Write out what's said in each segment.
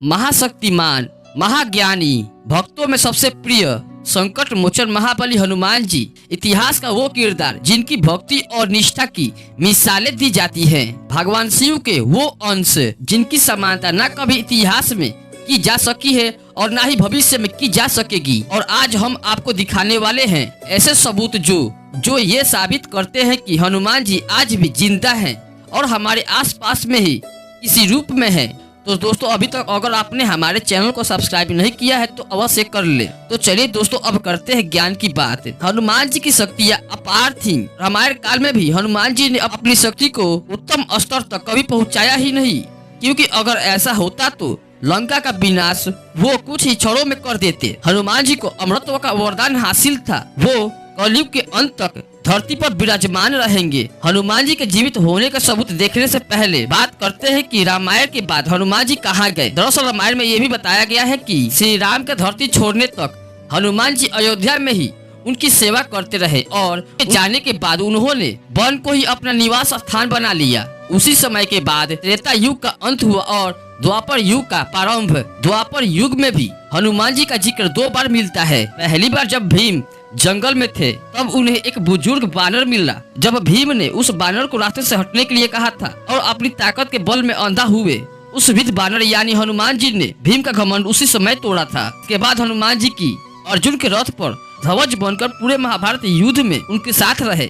महाशक्तिमान, महाज्ञानी, भक्तों में सबसे प्रिय संकट मोचन महाबली हनुमान जी इतिहास का वो किरदार जिनकी भक्ति और निष्ठा की मिसालें दी जाती हैं। भगवान शिव के वो अंश जिनकी समानता न कभी इतिहास में की जा सकी है और न ही भविष्य में की जा सकेगी। और आज हम आपको दिखाने वाले हैं ऐसे सबूत जो ये साबित करते हैं कि हनुमान जी आज भी जिंदा हैं और हमारे आसपास में ही इसी रूप में है। तो दोस्तों, अभी तक अगर आपने हमारे चैनल को सब्सक्राइब नहीं किया है तो अवश्य कर ले। तो चलिए दोस्तों, अब करते हैं ज्ञान की बात। हनुमान जी की शक्तियाँ अपार थीं। रामायण काल में भी हनुमान जी ने अपनी शक्ति को उत्तम स्तर तक कभी पहुँचाया ही नहीं, क्योंकि अगर ऐसा होता तो लंका का विनाश वो कुछ ही क्षणों में कर देते। हनुमान जी को अमरत्व का वरदान हासिल था। वो कलयुग के अंत तक धरती पर विराजमान रहेंगे। हनुमान जी के जीवित होने का सबूत देखने से पहले बात करते हैं कि रामायण के बाद हनुमान जी कहाँ गए। दरअसल रामायण में ये भी बताया गया है कि श्री राम के धरती छोड़ने तक हनुमान जी अयोध्या में ही उनकी सेवा करते रहे और जाने के बाद उन्होंने वन को ही अपना निवास स्थान बना लिया। उसी समय के बाद त्रेता युग का अंत हुआ और द्वापर युग का प्रारंभ। द्वापर युग में भी हनुमान जी का जिक्र 2 बार मिलता है। पहली बार जब भीम जंगल में थे तब उन्हें एक बुजुर्ग बानर मिला। जब भीम ने उस बानर को रास्ते से हटने के लिए कहा था और अपनी ताकत के बल में अंधा हुए, उस वृद्ध बानर यानी हनुमान जी ने भीम का घमंड उसी समय तोड़ा था। इसके बाद हनुमान जी की अर्जुन के रथ पर ध्वज बनकर पूरे महाभारत युद्ध में उनके साथ रहे।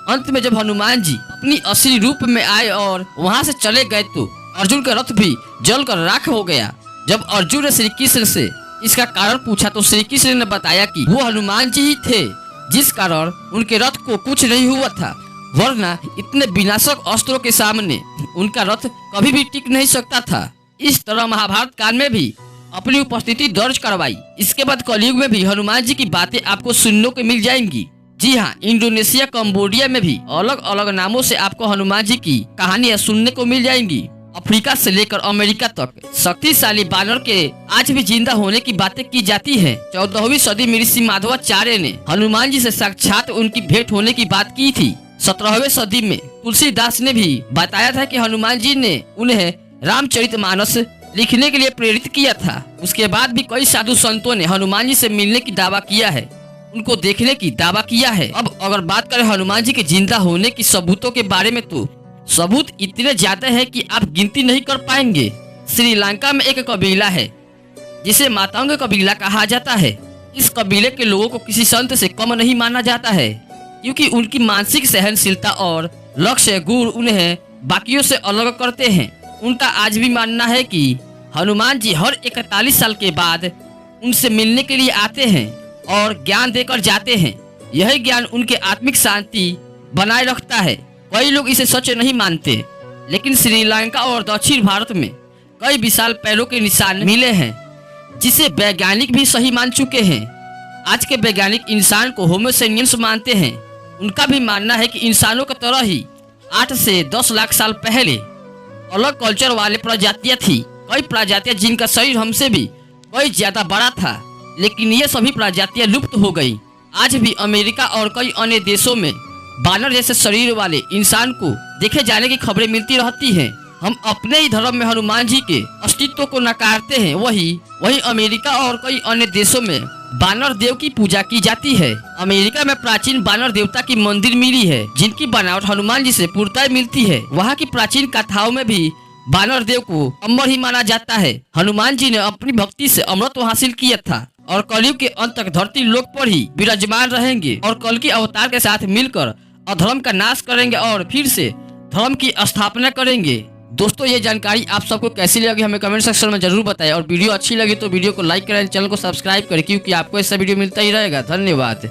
अंत में जब हनुमान जी अपनी असली रूप में आए और वहाँ से चले गए तो अर्जुन का रथ भी जलकर राख हो गया। जब अर्जुन ने श्री कृष्ण से इसका कारण पूछा तो श्री कृष्ण ने बताया कि वो हनुमान जी ही थे जिस कारण उनके रथ को कुछ नहीं हुआ था, वरना इतने विनाशक अस्त्रों के सामने उनका रथ कभी भी टिक नहीं सकता था। इस तरह महाभारत काल में भी अपनी उपस्थिति दर्ज करवाई। इसके बाद कलयुग में भी हनुमान जी की बातें आपको सुनने को मिल जाएंगी। जी हाँ, इंडोनेशिया, कंबोडिया में भी अलग अलग नामों से आपको हनुमान जी की कहानियाँ सुनने को मिल जाएंगी। अफ्रीका से लेकर अमेरिका तक शक्तिशाली बानर के आज भी जिंदा होने की बातें की जाती है। 14वीं सदी में ऋषि माधवाचार्य ने हनुमान जी से साक्षात उनकी भेंट होने की बात की थी। 17वीं सदी में तुलसीदास ने भी बताया था कि हनुमान जी ने उन्हें रामचरितमानस लिखने के लिए प्रेरित किया था। उसके बाद भी कई साधु संतों ने हनुमान जी से मिलने की दावा किया है, उनको देखने की दावा किया है। अब अगर बात करें हनुमान जी के जिंदा होने की सबूतों के बारे में तो सबूत इतने ज्यादा है कि आप गिनती नहीं कर पाएंगे। श्रीलंका में एक कबीला है जिसे मातंग कबीला कहा जाता है। इस कबीले के लोगों को किसी संत से कम नहीं माना जाता है, क्योंकि उनकी मानसिक सहनशीलता और लक्ष्य गुण उन्हें बाकियों से अलग करते हैं। उनका आज भी मानना है कि हनुमान जी हर 41 साल के बाद उनसे मिलने के लिए आते हैं और ज्ञान देकर जाते हैं। यही ज्ञान उनके आत्मिक शांति बनाए रखता है। कई लोग इसे सच नहीं मानते, लेकिन श्रीलंका और दक्षिण भारत में कई विशाल पैरों के निशान मिले हैं जिसे वैज्ञानिक भी सही मान चुके हैं। आज के वैज्ञानिक इंसान को होमोसेनियंस मानते हैं। उनका भी मानना है कि इंसानों की तरह ही 8 से 10 लाख साल पहले अलग कल्चर वाले प्रजातियां थी। कई प्रजातियां जिनका शरीर हमसे भी कई ज्यादा बड़ा था, लेकिन ये सभी प्रजातियां लुप्त हो गई। आज भी अमेरिका और कई अन्य देशों में बानर जैसे शरीर वाले इंसान को देखे जाने की खबरें मिलती रहती हैं। हम अपने ही धर्म में हनुमान जी के अस्तित्व को नकारते हैं, वही अमेरिका और कई अन्य देशों में बानर देव की पूजा की जाती है। अमेरिका में प्राचीन बानर देवता की मंदिर मिली है जिनकी बनावट हनुमान जी से पूर्णतः मिलती है। वहाँ की प्राचीन कथाओं में भी बानर देव को अमर ही माना जाता है। हनुमान जी ने अपनी भक्ति से अमृत हासिल किया था और कलयुग के अंत तक धरती लोक पर ही विराजमान रहेंगे और कल की अवतार के साथ मिलकर अधर्म का नाश करेंगे और फिर से धर्म की स्थापना करेंगे। दोस्तों, ये जानकारी आप सबको कैसी लगी हमें कमेंट सेक्शन में जरूर बताएं और वीडियो अच्छी लगी तो वीडियो को लाइक करें, चैनल को सब्सक्राइब करें, क्योंकि आपको ऐसा वीडियो मिलता ही रहेगा। धन्यवाद।